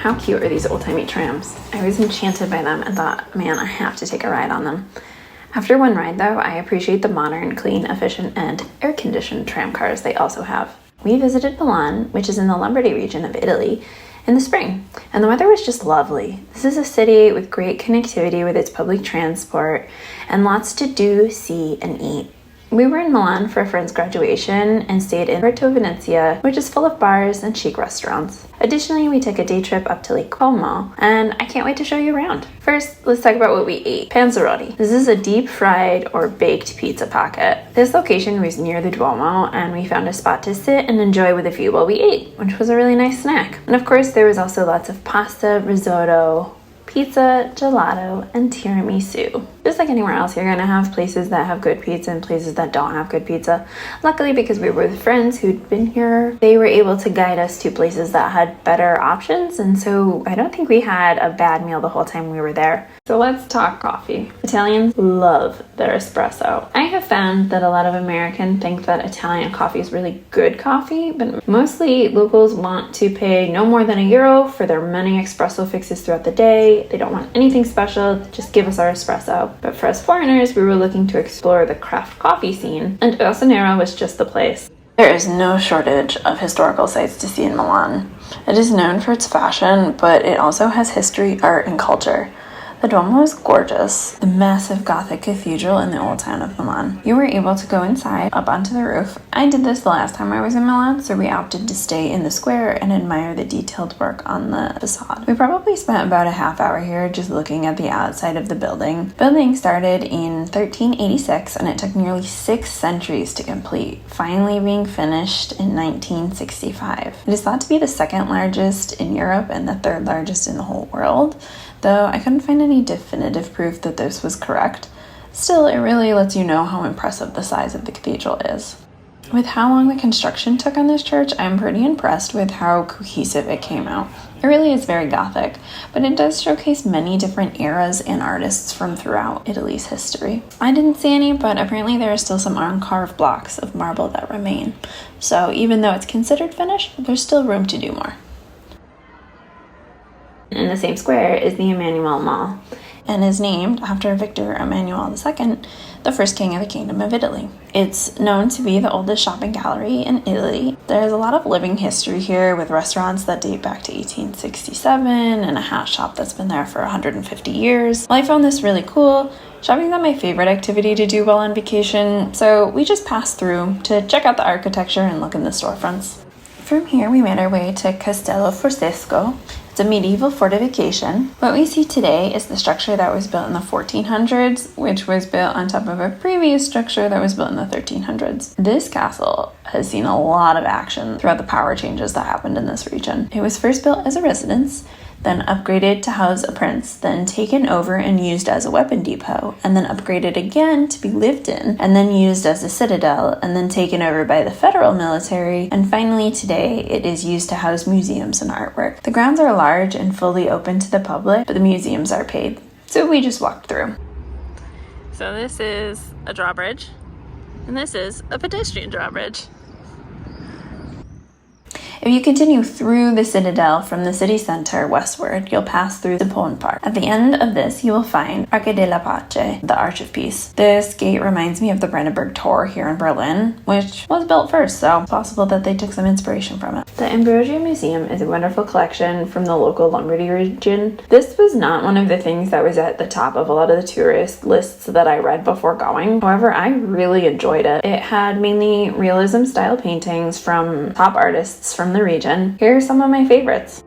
how cute are these old-timey trams? I was enchanted by them and thought, man, I have to take a ride on them. After one ride, though, I appreciate the modern, clean, efficient, and air-conditioned tram cars they also have. We visited Milan, which is in the Lombardy region of Italy, in the spring, and the weather was just lovely. This is a city with great connectivity with its public transport and lots to do, see, and eat. We were in Milan for a friend's graduation and stayed in Porto Venezia, which is full of bars and chic restaurants. Additionally, we took a day trip up to Lake Como, and I can't wait to show you around. First, let's talk about what we ate. Panzerotti. This is a deep fried or baked pizza pocket. This location was near the Duomo, and we found a spot to sit and enjoy with a view while we ate, which was a really nice snack. And of course, there was also lots of pasta, risotto, pizza, gelato, and tiramisu. Just like anywhere else, you're gonna have places that have good pizza and places that don't have good pizza. Luckily, because we were with friends who'd been here, they were able to guide us to places that had better options, and so I don't think we had a bad meal the whole time we were there. So let's talk coffee. Italians love their espresso. I have found that a lot of Americans think that Italian coffee is really good coffee, but mostly locals want to pay no more than €1 for their many espresso fixes throughout the day. They don't want anything special, just give us our espresso. But for us foreigners, we were looking to explore the craft coffee scene, and Osanera was just the place. There is no shortage of historical sites to see in Milan. It is known for its fashion, but it also has history, art, and culture. The Duomo is gorgeous, the massive Gothic cathedral in the old town of Milan. You were able to go inside, up onto the roof. I did this the last time I was in Milan, so we opted to stay in the square and admire the detailed work on the facade. We probably spent about a half hour here just looking at the outside of the building. Building started in 1386, and it took nearly 6 centuries to complete, finally being finished in 1965. It is thought to be the second largest in Europe and the third largest in the whole world, though I couldn't find any definitive proof that this was correct. Still, it really lets you know how impressive the size of the cathedral is. With how long the construction took on this church, I'm pretty impressed with how cohesive it came out. It really is very Gothic, but it does showcase many different eras and artists from throughout Italy's history. I didn't see any, but apparently there are still some uncarved blocks of marble that remain. So even though it's considered finished, there's still room to do more. In the same square is the Emmanuel Mall, and is named after Victor Emmanuel II, the first king of the Kingdom of Italy. It's known to be the oldest shopping gallery in Italy. There's a lot of living history here with restaurants that date back to 1867 and a hat shop that's been there for 150 years. Well, I found this really cool. Shopping's not my favorite activity to do while on vacation, so we just passed through to check out the architecture and look in the storefronts. From here, we made our way to Castello Francesco. It's a medieval fortification. What we see today is the structure that was built in the 1400s, which was built on top of a previous structure that was built in the 1300s. This castle has seen a lot of action throughout the power changes that happened in this region. It was first built as a residence, then upgraded to house a prince, then taken over and used as a weapon depot, and then upgraded again to be lived in, and then used as a citadel, and then taken over by the federal military, and finally today it is used to house museums and artwork. The grounds are large and fully open to the public, but the museums are paid. So we just walked through. So this is a drawbridge, and this is a pedestrian drawbridge. If you continue through the citadel from the city center westward, you'll pass through the Pont Park. At the end of this, you will find Arca della Pace, the Arch of Peace. This gate reminds me of the Brandenburg Tor here in Berlin, which was built first, so it's possible that they took some inspiration from it. The Ambrosia Museum is a wonderful collection from the local Lombardy region. This was not one of the things that was at the top of a lot of the tourist lists that I read before going. However, I really enjoyed it. It had mainly realism style paintings from top artists from the region. Here are some of my favorites.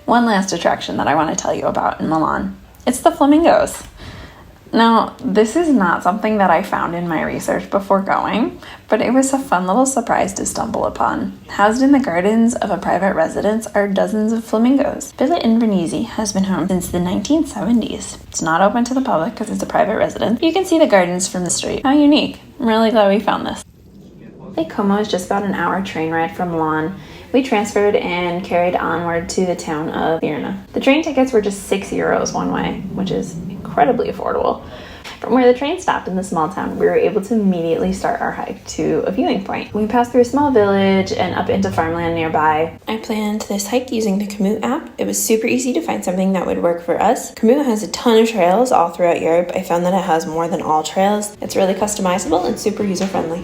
One last attraction that I want to tell you about in Milan. It's the Flamingos. Now, this is not something that I found in my research before going, but it was a fun little surprise to stumble upon. Housed in the gardens of a private residence are dozens of flamingos. Villa Invernizzi has been home since the 1970s. It's not open to the public because it's a private residence. You can see the gardens from the street. How unique. I'm really glad we found this. Lake Como is just about an hour train ride from Milan. We transferred and carried onward to the town of Lierna. The train tickets were just €6 one way, which is incredibly affordable. From where the train stopped in the small town, we were able to immediately start our hike to a viewing point. We passed through a small village and up into farmland nearby. I planned this hike using the Komoot app. It was super easy to find something that would work for us. Komoot has a ton of trails all throughout Europe. I found that it has more than all trails. It's really customizable and super user-friendly.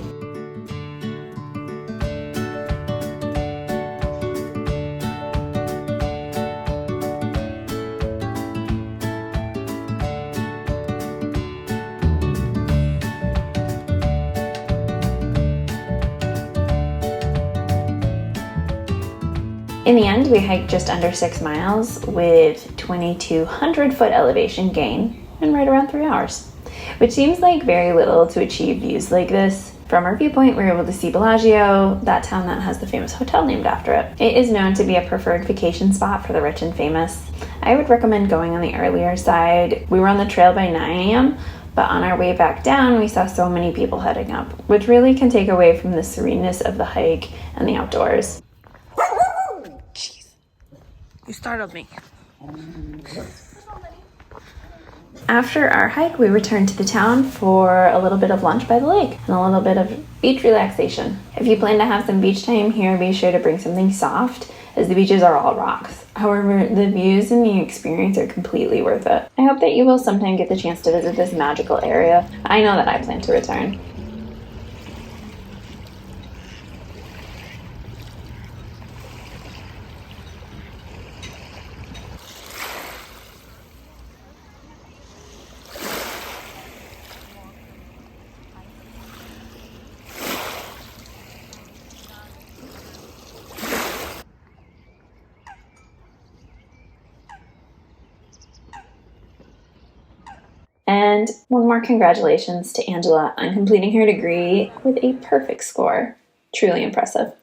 In the end, we hiked just under 6 miles with 2,200-foot elevation gain in right around 3 hours, which seems like very little to achieve views like this. From our viewpoint, we were able to see Bellagio, that town that has the famous hotel named after it. It is known to be a preferred vacation spot for the rich and famous. I would recommend going on the earlier side. We were on the trail by 9 a.m., but on our way back down, we saw so many people heading up, which really can take away from the sereneness of the hike and the outdoors. You startled me. After our hike, we returned to the town for a little bit of lunch by the lake and a little bit of beach relaxation. If you plan to have some beach time here, be sure to bring something soft, as the beaches are all rocks. However, the views and the experience are completely worth it. I hope that you will sometime get the chance to visit this magical area. I know that I plan to return. And one more congratulations to Angela on completing her degree with a perfect score. Truly impressive.